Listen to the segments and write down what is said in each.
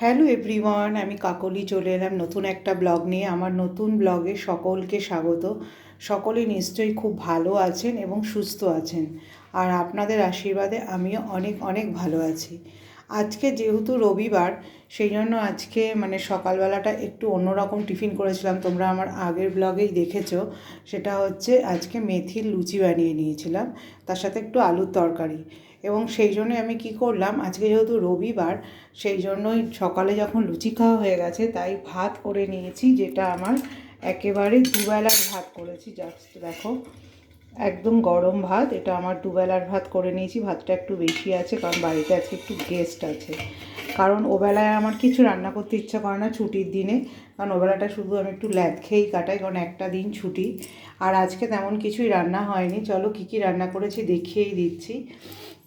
Hello everyone, আমি কাকলি চলে এলাম নতুন একটা ব্লগ নিয়ে। আমার নতুন ব্লগে সকলকে স্বাগত। সকলে নিশ্চয়ই খুব ভালো আছেন এবং সুস্থ আছেন, আর আপনাদের আশীর্বাদে আমিও অনেক অনেক ভালো আছি। আজকে যেহেতু রবিবার, সেই জন্য আজকে সকালবেলাটা একটু অন্যরকম টিফিন করেছিলাম। তোমরা আমার আগের ব্লগেই দেখেছো। সেটা হচ্ছে আজকে মেথির লুচি বানিয়ে নিয়েছিলাম, তার সাথে একটু আলুর তরকারি। এবং সেই জন্যই আমি কি করলাম, আজকে যেহেতু রবিবার, সেই জন্যই সকালে যখন লুচি খাওয়া হয়ে গেছে তাই ভাত করে নিয়েছি, যেটা আমার একেবারে দুবেলার ভাত করেছি। জাস্ট দেখো, একদম গরম ভাত। এটা আমার দুবেলার ভাত করে নিয়েছি। ভাতটা একটু বেশি আছে কারণ বাড়িতে আজকে একটু গেস্ট আছে। কারণ ওবেলায় আমার কিছু রান্না করতে ইচ্ছা করে না ছুটির দিনে, কারণ ওবেলাটা শুধু আমি একটু ল্যাদ খেয়েই কাটাই, কারণ একটা দিন ছুটি। আর আজকে তেমন কিছুই রান্না হয়নি। চলো কী কী রান্না করেছি দেখিয়েই দিচ্ছি।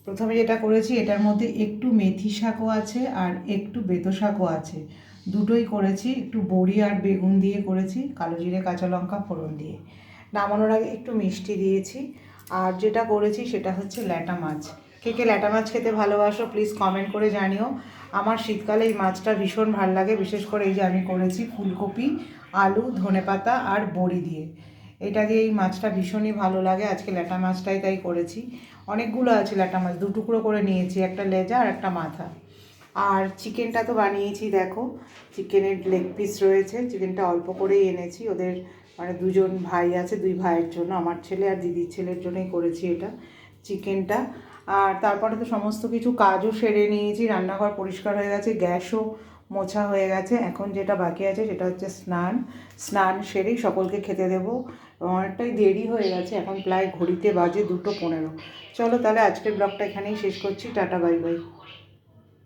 প্রথমে যেটা করেছি, এটার মধ্যে একটু মেথি শাকও আছে আর একটু বেতো শাকও আছে, দুটোই করেছি। একটু বড়ি আর বেগুন দিয়ে করেছি, কালো জিরে কাঁচা লঙ্কা ফোড়ন দিয়ে। নামানোর আগে একটু মিষ্টি দিয়েছি। আর যেটা করেছি সেটা হচ্ছে ল্যাটা মাছ। কে কে ল্যাটা মাছ খেতে ভালোবাসো প্লিজ কমেন্ট করে জানিও। আমার শীতকালে এই মাছটা ভীষণ ভালো লাগে, বিশেষ করে এই যে আমি করেছি ফুলকপি, আলু, ধনেপাতা আর বড়ি দিয়ে। এটা দিয়ে এই মাছটা ভীষণই ভালো লাগে। আজকে ল্যাটা মাছটাই তাই করেছি। অনেকগুলো আছে ল্যাটা মাছ, দু টুকরো করে নিয়েছি, একটা লেজা আর একটা মাথা। আর চিকেনটা তো বানিয়েছি, দেখো চিকেনের লেগ পিস রয়েছে। চিকেনটা অল্প করেই এনেছি, ওদের দুজন ভাই আছে, দুই ভাইয়ের জন্য, আমার ছেলে আর দিদির ছেলের জন্যই করেছি এটা চিকেনটা। আর তারপরে তো সমস্ত কিছু কাজও সেরে নিয়েছি, রান্নাঘর পরিষ্কার হয়ে গেছে, গ্যাসও মোছা হয়ে গেছে। এখন যেটা বাকি আছে সেটা হচ্ছে স্নান সেরেই সকলকে খেতে দেবো। অনেকটাই দেরি হয়ে গেছে, এখন প্রায় ঘড়িতে বাজে 2:15। চলো তাহলে আজকের ব্লগটা এখানেই শেষ করছি। Tata, bye bye.